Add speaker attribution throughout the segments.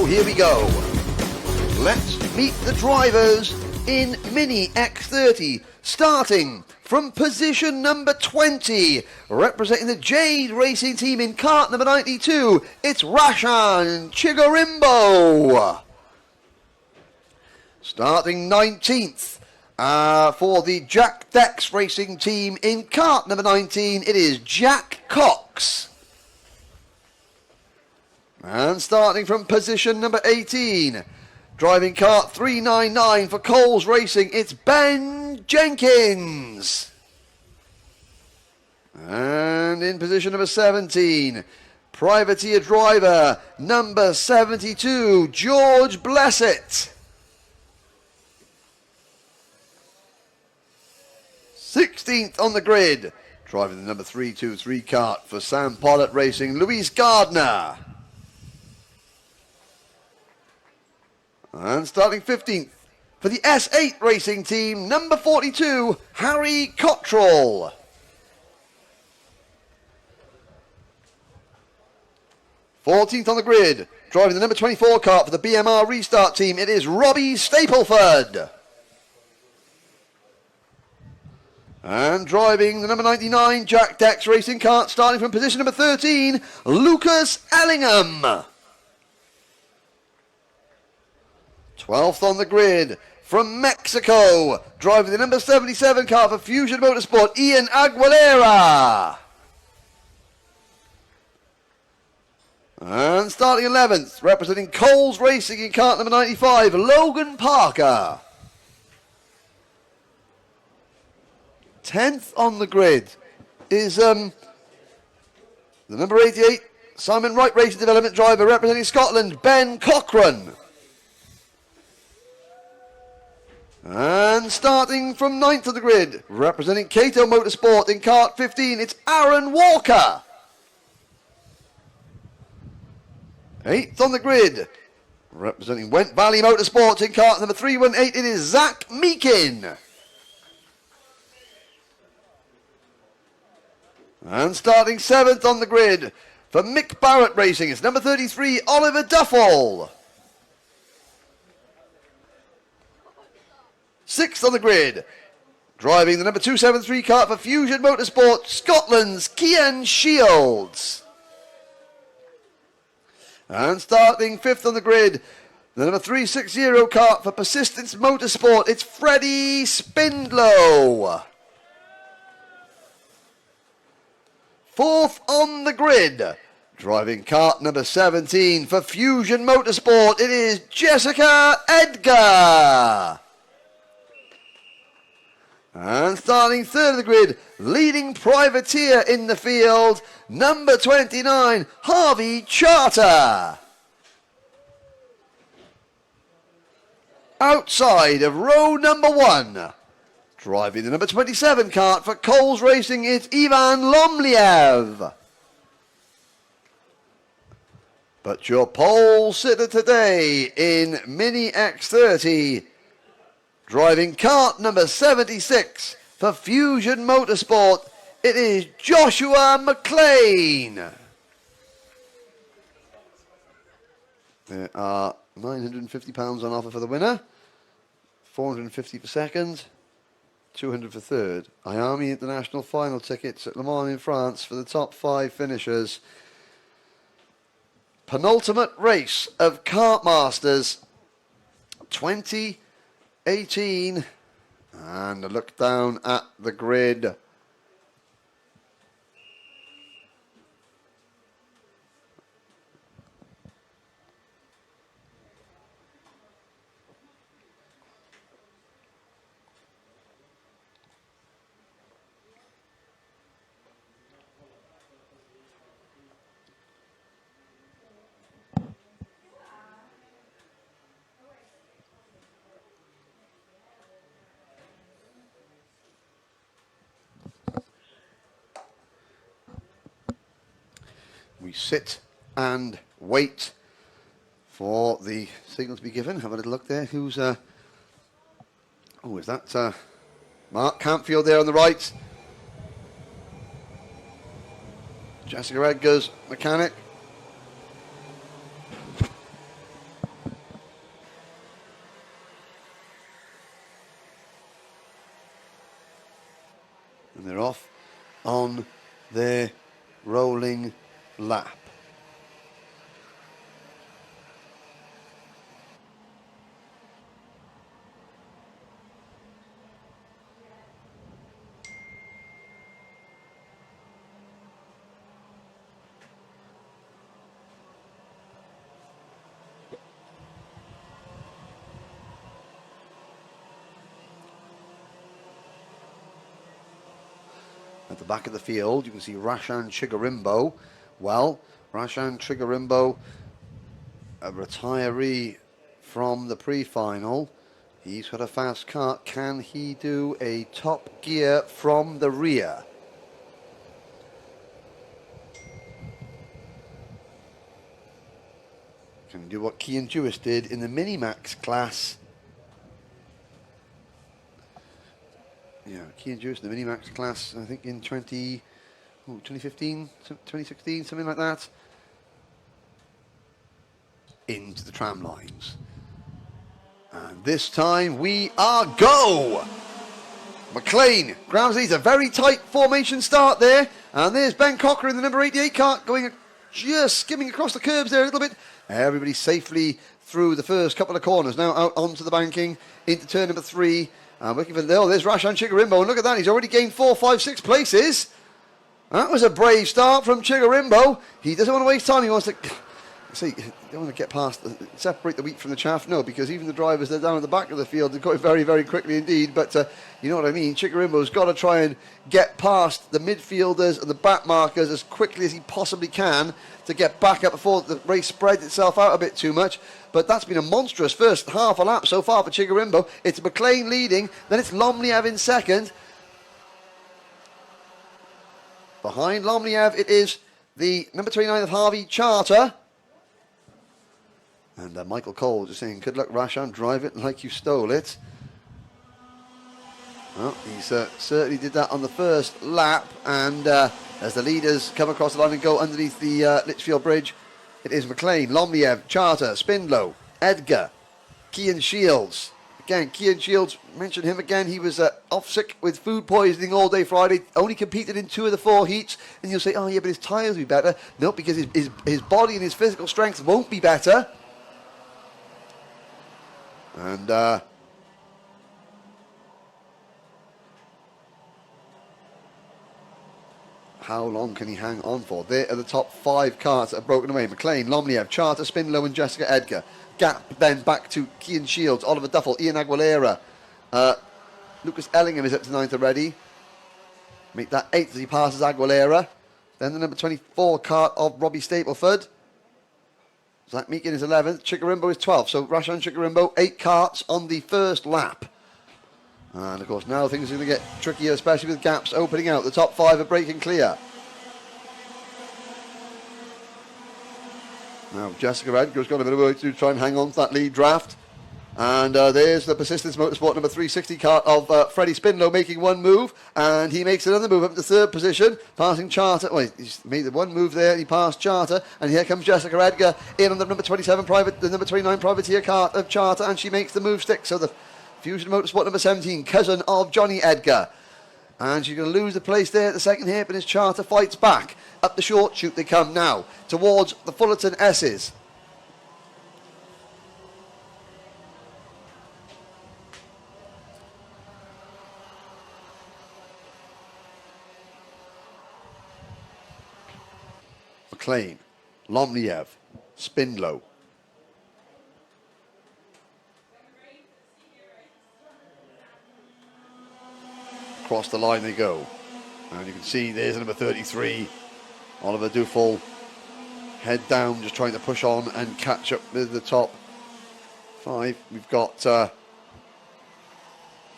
Speaker 1: here we go. Let's meet the drivers in Mini X30, starting from position number 20, representing the Jade Racing team in kart number 92, it's Rashan Chigorimbo. Starting 19th, for the Jack Dex Racing team in kart number 19, it is Jack Cox. And starting from position number 18, driving kart 399 for Coles Racing, it's Ben Jenkins. And in position number 17, privateer driver number 72, George Blessett. 16th on the grid, driving the number 323 kart for Sam Pollitt Racing, Luis Gardner. And starting 15th for the S8 Racing team, number 42, Harry Cottrell. Fourteenth on the grid, driving the number 24 kart for the BMR Restart team, it is Robbie Stapleford. And driving the number 99 Jack Dex Racing kart, starting from position number 13, Lucas Ellingham. 12th on the grid, from Mexico, driving the number 77 car for Fusion Motorsport, Ian Aguilera. And starting 11th, representing Coles Racing in kart number 95, Logan Parker. 10th on the grid is the number 88, Simon Wright Racing Development driver, representing Scotland, Ben Cochran. And starting from 9th of the grid, representing Cato Motorsport in kart 15, it's Aaron Walker. 8th on the grid, representing Went Valley Motorsports in kart number 318, it is Zach Meakin. And starting 7th on the grid, for Mick Barrett Racing, it's number 33, Oliver Duffel. 6th on the grid, driving the number 273 kart for Fusion Motorsport, Scotland's Kian Shields. And starting 5th on the grid, the number 360 kart for Persistence Motorsport, it's Freddie Spindlow. 4th on the grid, driving kart number 17 for Fusion Motorsport, it is Jessica Edgar. And starting 3rd of the grid, leading privateer in the field, number 29, Harvey Charter. Outside of row number 1, driving the number 27 kart for Coles Racing, it's Ivan Lomliev. But your pole sitter today in Mini X30, driving kart number 76 for Fusion Motorsport, it is Joshua McLean. There are £950 on offer for the winner, £450 for second, £200 for third. Iame International final tickets at Le Mans in France for the top 5 finishers. Penultimate race of Kartmasters 2018, and a look down at the grid. We sit and wait for the signal to be given. Have a little look there. Who's is that Mark Campfield there on the right? Jessica Edgar's mechanic. they're off on their rolling lap. At the back of the field, you can see Rashan Chigarimbo. Well, Rashan Chigarimbo, a retiree from the pre-final. He's got a fast car. Can he do a top gear from the rear? Can he do what Cian Jewis did in the Mini-Max class? Yeah, Cian Jewis in the Mini-Max class, I think in 2015, 2016, something like that. Into the tram lines. And this time we are go! McLean grabs these, a very tight formation start there. And there's Ben Cocker in the number 88 cart going just skimming across the curbs there a little bit. Everybody safely through the first couple of corners. Now out onto the banking into turn number 3. Looking for there's Rashan Chigarimbo, and look at that, he's already gained 4, 5, 6 places. That was a brave start from Chigarimbo. He doesn't want to waste time, he wants to see, don't want to get past, separate the wheat from the chaff, no, because even the drivers, they're down at the back of the field, they're going very, very quickly indeed, but you know what I mean, Chigarimbo's got to try and get past the midfielders and the back markers as quickly as he possibly can to get back up before the race spreads itself out a bit too much. But that's been a monstrous first half a lap so far for Chigarimbo. It's McLean leading, then it's Lomliev in second. Behind Lomliev it is the number 29 of Harvey Charter. And Michael Cole just saying, good luck Rashan, drive it like you stole it. Well, he certainly did that on the first lap, and as the leaders come across the line and go underneath the Litchfield Bridge, it is McLean, Lomliev, Charter, Spindlow, Edgar, Cian Shields. Again, Cian Shields, mentioned him again, he was off sick with food poisoning all day Friday, only competed in 2 of the 4 heats, and you'll say, oh yeah, but his tyres will be better. No, because his body and his physical strength won't be better. And how long can he hang on for? There are the top 5 carts that have broken away. McLean, Lomliev, Charter, Spindlow and Jessica Edgar. Gap then back to Cian Shields, Oliver Duffel, Ian Aguilera. Lucas Ellingham is up to 9th already. Make that 8th as he passes Aguilera. Then the number 24 cart of Robbie Stapleford. Zach Meakin is 11th. Chigarimbo is 12th. So Rashan Chigarimbo, 8 carts on the first lap. And of course now things are going to get trickier, especially with gaps opening out. The top 5 are breaking clear. Now Jessica Edgar's got a bit of work to do to try and hang on to that lead draft. And there's the Persistence Motorsport number 360 cart of Freddie Spindlow making one move, and he makes another move up to 3rd position, passing Charter. Well, he's made the one move there, he passed Charter, and here comes Jessica Edgar in on the number 27 the number 29 privateer cart of Charter, and she makes the move stick. So the Fusion Motorsport number 17, cousin of Johnny Edgar. And she's going to lose the place there at the second hairpin as Charter fights back. Up the short chute they come now, towards the Fullerton S's. McLean, Lomliev, Spindlow. Across the line they go. And you can see there's number 33, Oliver Duffel. Head down, just trying to push on and catch up with the top 5. We've got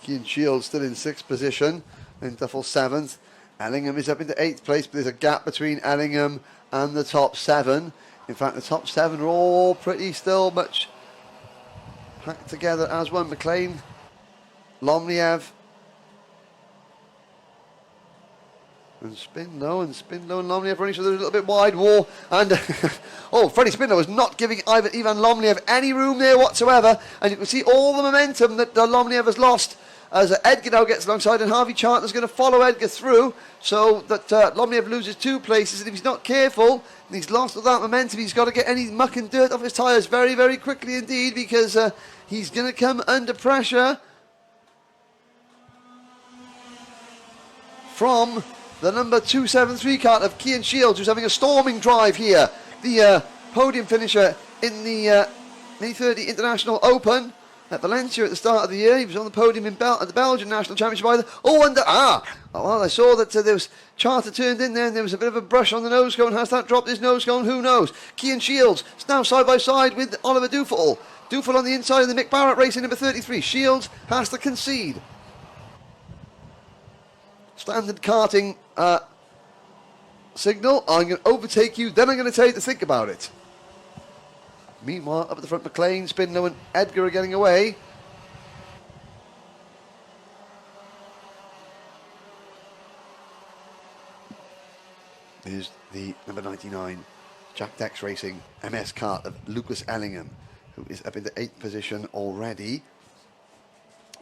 Speaker 1: Cian Shields still in 6th position, then Duffel 7th. Ellingham is up into 8th place, but there's a gap between Ellingham and the top 7. In fact, the top 7 are all pretty still much packed together as one. McLean, Lomliev, and Spindlow and Lomliev running each other a little bit wide. War and Freddie Spindlow was not giving Ivan Lomliev any room there whatsoever, and you can see all the momentum that Lomliev has lost as Edgar now gets alongside, and Harvey Charter's going to follow Edgar through, so that Lomiev loses 2 places, and if he's not careful, and he's lost all that momentum, he's got to get any muck and dirt off his tyres very, very quickly indeed, because he's going to come under pressure from the number 273 cart of Kian Shields, who's having a storming drive here. The podium finisher in the Mini 30 International Open at Valencia at the start of the year. He was on the podium at the Belgian National Championship either. Well, I saw that there was Charter turned in there, and there was a bit of a brush on the nose cone. Has that dropped his nose cone? Who knows? Kian Shields is now side by side with Oliver Dufel. Dufel on the inside of the Mick Barrett racing number 33. Shields has to concede. Standard karting signal. I'm going to overtake you, then I'm going to tell you to think about it. Meanwhile, up at the front, McLean, Spindler and Edgar are getting away. Here's the number 99 Jack Dex Racing MS kart of Lucas Ellingham, who is up in the 8th position already.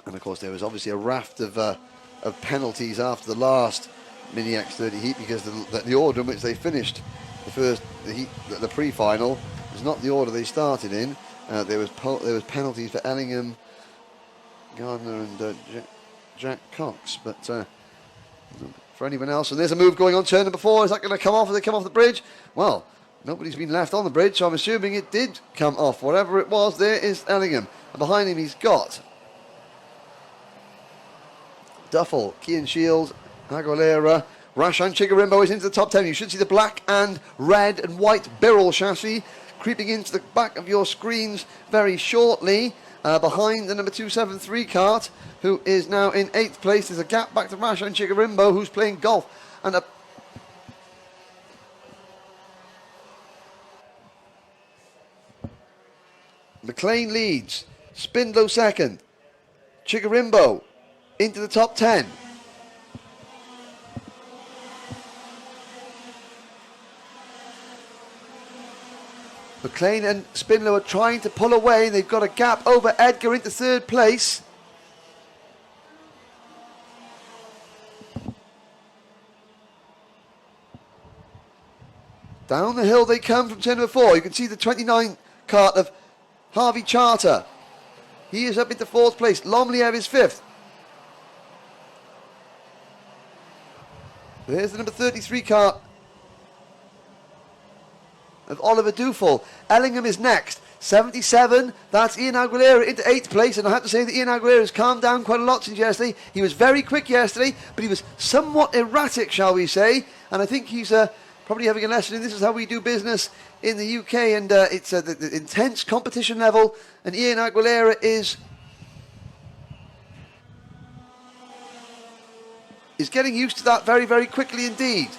Speaker 1: And of course, there was obviously a raft of penalties after the last Mini X30 heat, because the order in which they finished the pre-final was not the order they started in. There was penalties for Ellingham, Gardner, and Jack Cox, but for anyone else. And there's a move going on, turn number 4. Is that going to come off as they come off the bridge? Well, nobody's been left on the bridge, so I'm assuming it did come off. Whatever it was, there is Ellingham, and behind him he's got Duffel, Kian Shields, Aguilera, Rashan Chigarimbo is into the top 10. You should see the black and red and white Birrell chassis creeping into the back of your screens very shortly. Behind the number 273 kart, who is now in 8th place. There's a gap back to Rashan Chigarimbo, who's playing golf. And McLean leads, Spindlow second, Chigarimbo into the top 10. McLean and Spindler are trying to pull away. They've got a gap over Edgar into 3rd place. Down the hill they come from turn number 4. You can see the 29 kart of Harvey Charter. He is up into 4th place. Lomliev is 5th. There's the number 33 kart of Oliver Dufel. Ellingham is next. 77, that's Ian Aguilera into 8th place, and I have to say that Ian Aguilera has calmed down quite a lot since yesterday. He was very quick yesterday, but he was somewhat erratic, shall we say, and I think he's probably having a lesson in this is how we do business in the UK, and it's the intense competition level, and Ian Aguilera is getting used to that very, very quickly indeed.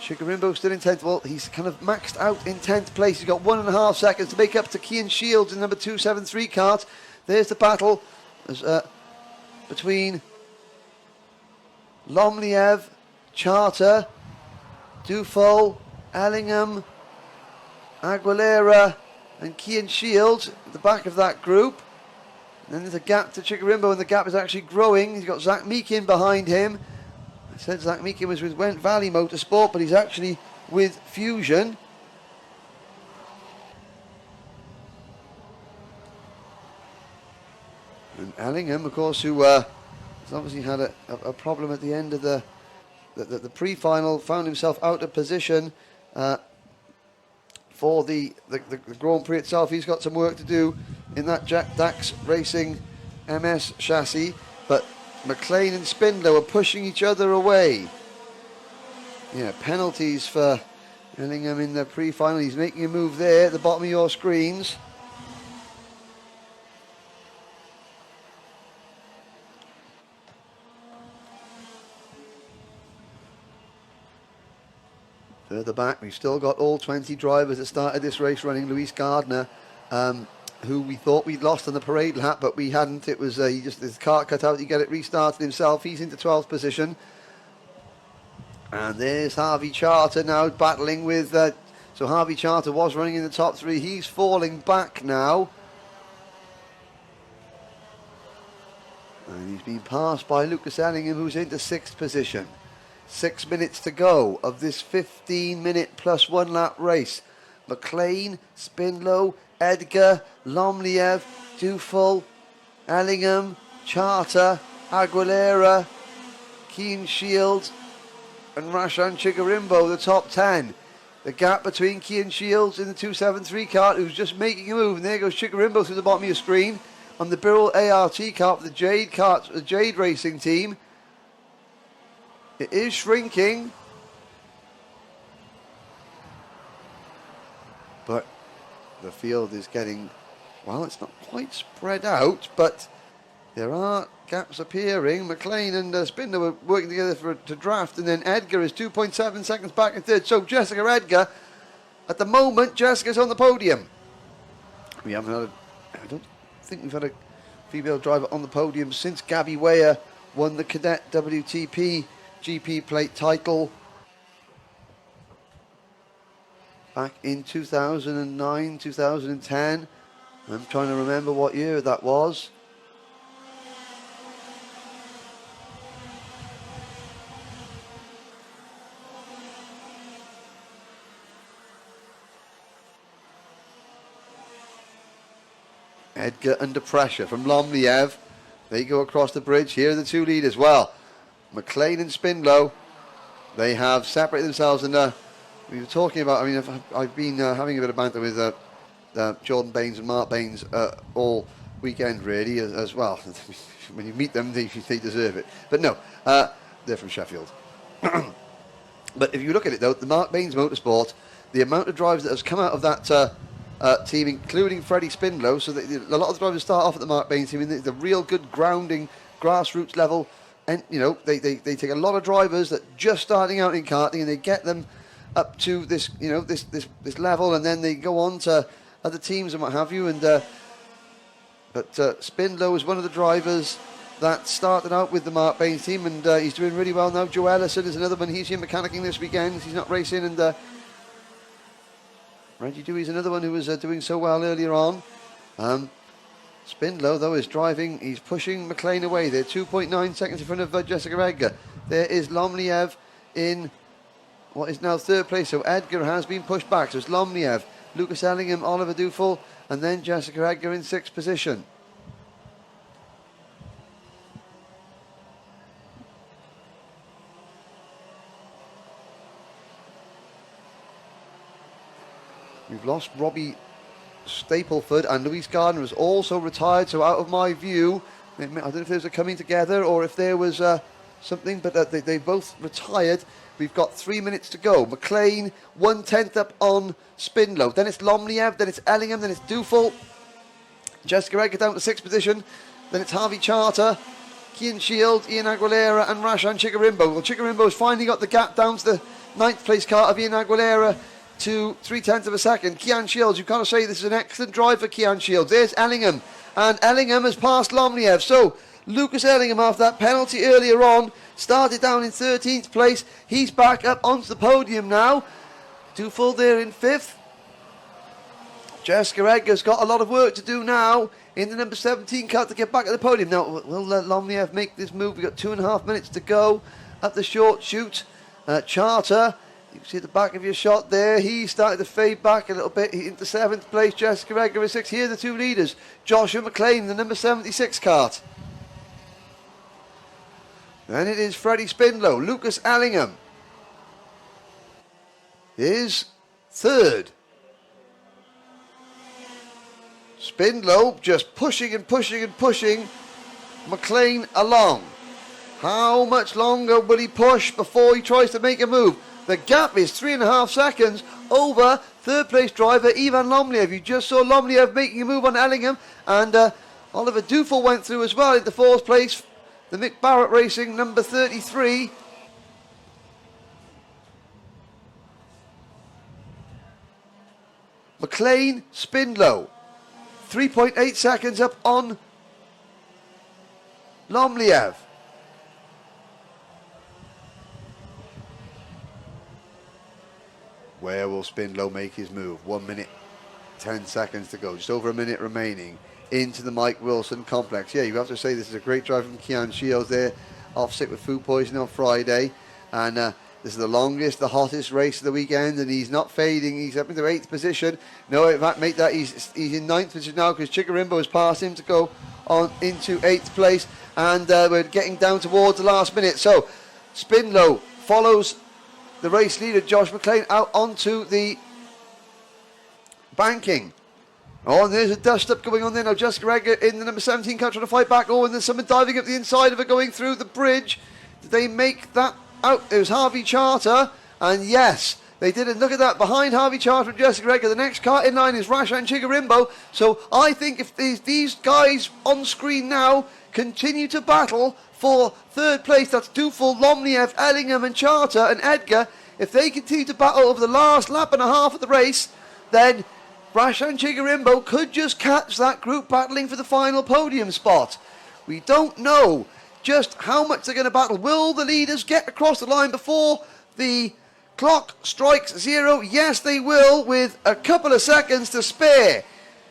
Speaker 1: Chigarimbo still in 10th. Well, he's kind of maxed out in 10th place. He's got 1.5 seconds to make up to Kian Shields in number 273 kart. There's the battle between Lomliev, Charter, Dufel, Ellingham, Aguilera, and Kian Shields at the back of that group. And then there's a gap to Chigarimbo, and the gap is actually growing. He's got Zach Meekin behind him. I said Zach Meekin was with Went Valley Motorsport, but he's actually with Fusion. And Ellingham, of course, who has obviously had a problem at the end of the pre-final, found himself out of position for the Grand Prix itself. He's got some work to do in that Jack Dax Racing MS chassis, but McLean and Spindler are pushing each other away. Yeah, penalties for Ellingham in the pre-final. He's making a move there at the bottom of your screens. Further back, we've still got all 20 drivers that started this race running. Luis Gardner, who we thought we'd lost on the parade lap, but we hadn't. It was he just his cart cut out. He get it restarted himself. He's into 12th position, and there's Harvey Charter now battling with. So Harvey Charter was running in the top 3. He's falling back now. And he's been passed by Lucas Ellingham, who's into 6th position. 6 minutes to go of this 15-minute plus 1 lap race. McLean, Spindlow, Edgar, Lomliev, Dufel, Ellingham, Charter, Aguilera, Keen Shields and Rashan Chigarimbo, the top 10. The gap between Keen Shields in the 273 kart, who's just making a move, and there goes Chigarimbo through the bottom of your screen on the Birrell ART kart for the Jade Racing team. It is shrinking, but the field is getting, well, it's not quite spread out, but there are gaps appearing. McLean and Spindler were working together to draft, and then Edgar is 2.7 seconds back in 3rd. So Jessica Edgar, at the moment, Jessica's on the podium. We haven't had I don't think we've had a female driver on the podium since Gabby Weyer won the Cadet WTP GP plate title back in 2009, 2010. I'm trying to remember what year that was. Edgar under pressure from Lomliev. They go across the bridge. Here are the two leaders. Well, McLean and Spindlow, they have separated themselves, and we were talking about, I mean, I've been having a bit of banter with Jordan Baines and Mark Baines all weekend, really, as well. When you meet them, they deserve it. But no, they're from Sheffield. But if you look at it, though, the Mark Baines Motorsport, the amount of drivers that has come out of that team, including Freddie Spindlow, so that a lot of the drivers start off at the Mark Baines team in the real good grounding, grassroots level. And, you know, they take a lot of drivers that just starting out in karting, and they get them up to this, you know, this level, and then they go on to other teams and what have you. And but Spindlow is one of the drivers that started out with the Mark Baines team, and he's doing really well now. Joe Ellison is another one. He's here mechanicking this weekend. He's not racing. And Reggie Dewey's another one who was doing so well earlier on. Spindlow, though, is driving. He's pushing McLean away. They're 2.9 seconds in front of Jessica Edgar. There is Lomliev in what is now 3rd place. So Edgar has been pushed back. So it's Lomliev, Lucas Ellingham, Oliver Dufel, and then Jessica Edgar in 6th position. We've lost Robbie Stapleford, and Louise Gardner has also retired, so out of my view, I don't know if there's a coming together or if there was something, but they both retired. We've got 3 minutes to go. McLean 1/10 up on Spindlow, then it's Lomliev, then it's Ellingham, then it's Dufel. Jessica Edgar down to 6th position, then it's Harvey Charter, Kian Shield, Ian Aguilera and Rashan Chigarimbo. Well, Chigarimbo's finally got the gap down to the 9th place car of Ian Aguilera to 0.3 of a second. Kian Shields, you've got to say this is an excellent drive for Kian Shields. There's Ellingham, and Ellingham has passed Lomliev. So Lucas Ellingham, after that penalty earlier on, started down in 13th place. He's back up onto the podium now. Dufel there in 5th. Jessica Edgar's got a lot of work to do now in the number 17 car to get back at the podium. Now, will Lomliev make this move? We've got 2.5 minutes to go up the short chute. Charter, you can see the back of your shot there. He started to fade back a little bit into 7th place. Jessica Edgar is 6th. Here are the two leaders. Joshua McLean, the number 76 kart. Then it is Freddie Spindlow. Lucas Ellingham is 3rd. Spindlow just pushing and pushing and pushing McLean along. How much longer will he push before he tries to make a move? The gap is 3.5 seconds over 3rd place driver Ivan Lomliev. You just saw Lomliev making a move on Ellingham, and Oliver Dufel went through as well into 4th place. The Mick Barrett Racing number 33. McLean, Spindlow, 3.8 seconds up on Lomliev. Where will Spindlow make his move? 1 minute, 10 seconds to go. Just over a minute remaining. into the Mike Wilson complex. Yeah, you have to say this is a great drive from Kean Shields there, off sick with food poisoning on Friday, and this is the longest, the hottest race of the weekend, and he's not fading. He's up into 8th position. No, in fact, mate, that he's in 9th position now because Chigarimbo has passed him to go on into 8th place, and we're getting down towards the last minute. So Spinlow follows the race leader Josh McLean out onto the banking. Oh, and there's a dust-up going on there now. Jessica Edgar in the number 17 car trying to fight back. Oh, and there's someone diving up the inside of her going through the bridge. Did they make that out? It was Harvey Charter. And yes, they did it. Look at that. Behind Harvey Charter and Jessica Edgar, the next car in line is Rashan Chigarimbo. So I think if these guys on screen now continue to battle for 3rd place, that's Dufel, Lomniev, Ellingham and Charter and Edgar. If they continue to battle over the last lap and a half of the race, then Rashan Chigarimbo could just catch that group battling for the final podium spot. We don't know just how much they're going to battle. Will the leaders get across the line before the clock strikes 0? Yes, they will, with a couple of seconds to spare.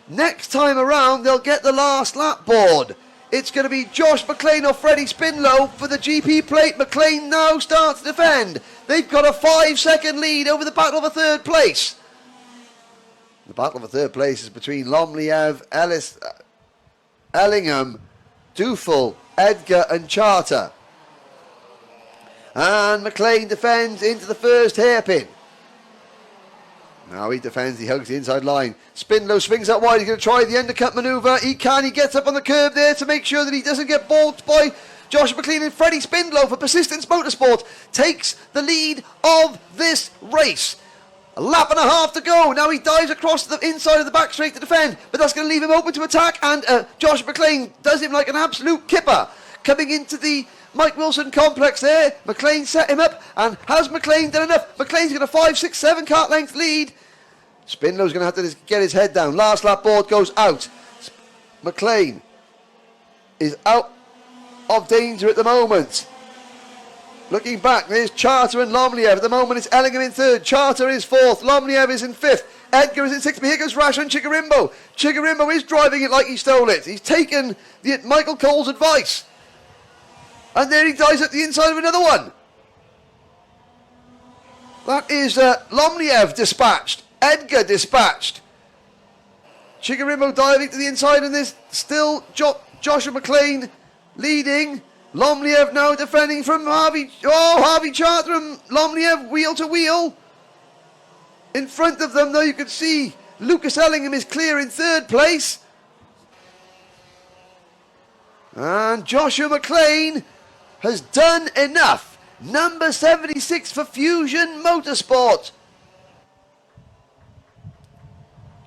Speaker 1: Next time around, they'll get the last lap board. It's going to be Josh McLean or Freddie Spinlow for the GP plate. McLean now starts to defend. They've got a 5-second lead over the battle for 3rd place. The battle for 3rd place is between Lomliev, Ellingham, Dufel, Edgar and Charter. And McLean defends into the first hairpin. Now he defends, he hugs the inside line. Spinlow swings out wide, he's going to try the undercut manoeuvre. He gets up on the curb there to make sure that he doesn't get balked by Josh McLean. And Freddie Spinlow for Persistence Motorsport takes the lead of this race. A lap and a half to go. Now he dives across the inside of the back straight to defend, but that's going to leave him open to attack, and Josh McLean does him like an absolute kipper. Coming into the Mike Wilson complex there, McLean set him up, and has McLean done enough? McLean's got a 5, 6, 7 kart length lead. Spinlow's going to have to get his head down. Last lap board goes out. McLean is out of danger at the moment. Looking back, there's Charter and Lomliev. At the moment, it's Ellingham in 3rd. Charter is 4th. Lomliev is in 5th. Edgar is in 6th. But here goes Rashan Chigarimbo. Chigarimbo is driving it like he stole it. He's taken Michael Cole's advice. And there he dives at the inside of another one. That is Lomliev dispatched. Edgar dispatched. Chigarimbo diving to the inside, and there's still Joshua McLean leading. Lomliev now defending from Harvey. Oh, Harvey Charter and Lomliev wheel to wheel. In front of them, though, you can see Lucas Ellingham is clear in 3rd place. And Joshua McLean has done enough. Number 76 for Fusion Motorsport.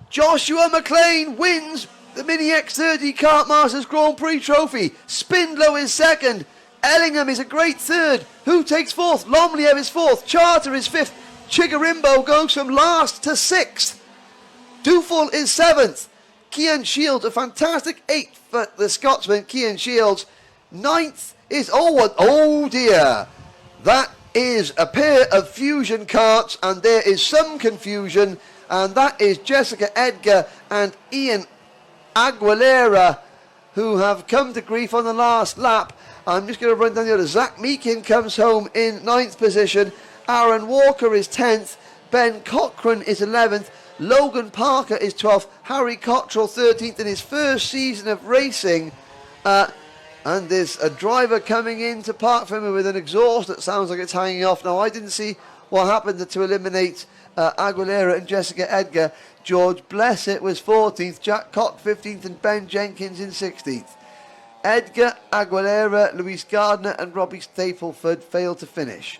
Speaker 1: Joshua McLean wins the Mini X30 Kartmasters Grand Prix trophy. Spinlow is 2nd. Ellingham is a great 3rd. Who takes 4th? Lomliev is 4th. Charter is 5th. Chigarimbo goes from last to 6th. Dufel is 7th. Kean Shields, a fantastic 8th for the Scotsman, Kean Shields. 9th is, oh dear. That is a pair of Fusion karts, and there is some confusion, and that is Jessica Edgar and Ian Aguilera, who have come to grief on the last lap. I'm just going to run down the order. Zach Meakin comes home in 9th position. Aaron Walker is 10th. Ben Cochran is 11th. Logan Parker is 12th. Harry Cottrell 13th in his first season of racing. And there's a driver coming in to park for him with an exhaust that sounds like it's hanging off. Now, I didn't see what happened to eliminate Aguilera and Jessica Edgar. George Blessett was 14th, Jack Cock 15th, and Ben Jenkins in 16th. Edgar, Aguilera, Luis Gardner and Robbie Stapleford failed to finish.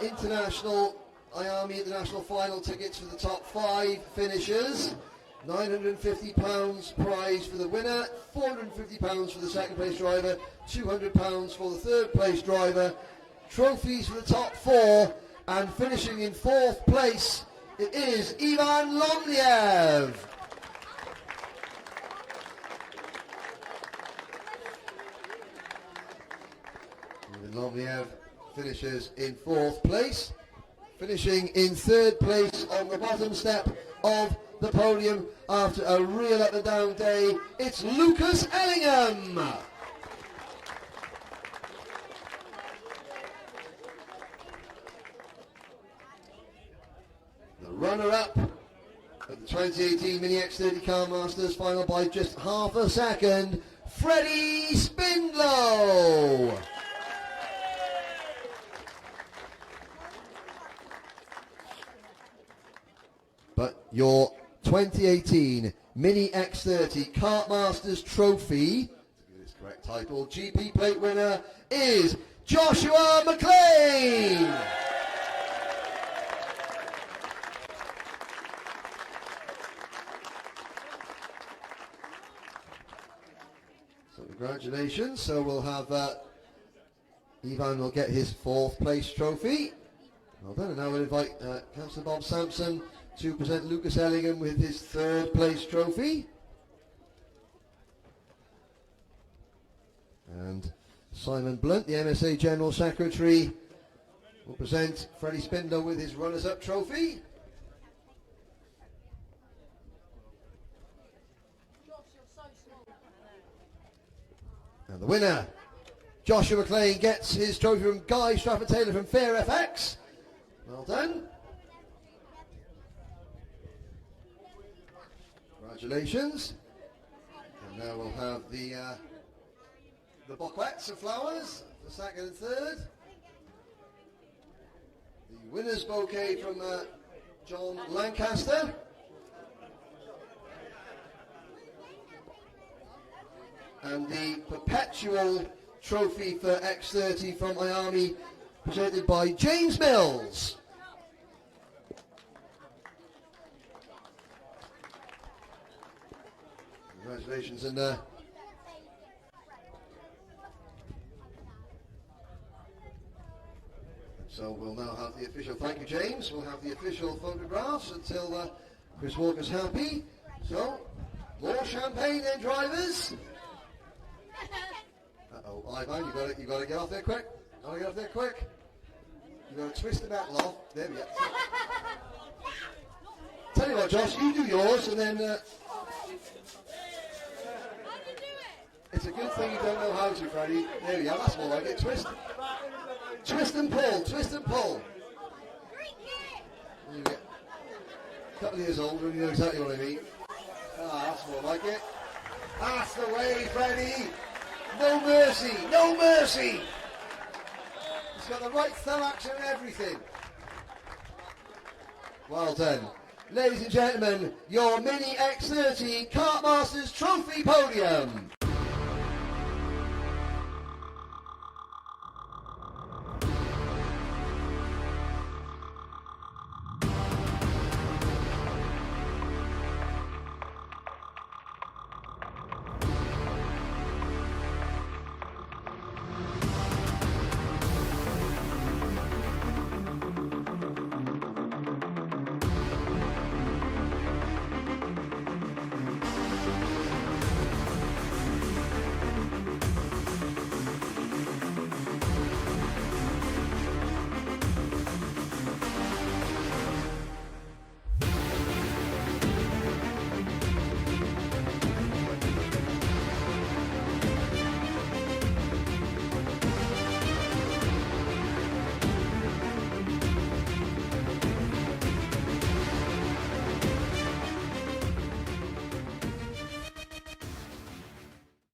Speaker 1: Iame International final tickets for the top 5 finishers. £950 prize for the winner, £450 for the second place driver, £200 for the third place driver, trophies for the top 4, and finishing in 4th place, it is Ivan Lomliev. Ivan Lomliev finishes in 4th place. Finishing in 3rd place on the bottom step of the podium after a real up and down day, it's Lucas Ellingham. The runner-up at the 2018 Mini X30 Kartmasters final by just half a second, Freddie Spindlow. But your 2018 Mini X30 Kartmasters Trophy, to give this correct title, GP plate winner is Joshua McLean. So congratulations. So we'll have Ivan will get his 4th place trophy. Well done. And now we'll invite Councillor Bob Sampson to present Lucas Ellingham with his 3rd place trophy. And Simon Blunt, the MSA General Secretary, will present Freddie Spindlow with his runners-up trophy. And the winner, Joshua McLean, gets his trophy from Guy Strafford-Taylor from Fair FX. Well done. Congratulations. And now we'll have the bouquets of flowers for 2nd and 3rd. The winner's bouquet from John Lancaster. And the perpetual trophy for X30 from Iame, presented by James Mills. Congratulations. And so we'll now have the official, thank you James, we'll have the official photographs until Chris Walker's happy. So, more champagne then, drivers. Uh-oh, Ivan, you got to get off there quick. You got to twist the metal off. There we go. Tell you what, Josh, you do yours, and then it's a good thing you don't know how to, Freddie. There we go. That's more like it. Twist and pull. Twist and pull. You get a couple of years older, and you know exactly what I mean. Ah, that's more like it. That's the way, Freddie. No mercy, no mercy. He's got the right thumb action and everything. Well done. Ladies and gentlemen, your Mini X30 Kartmasters Trophy podium.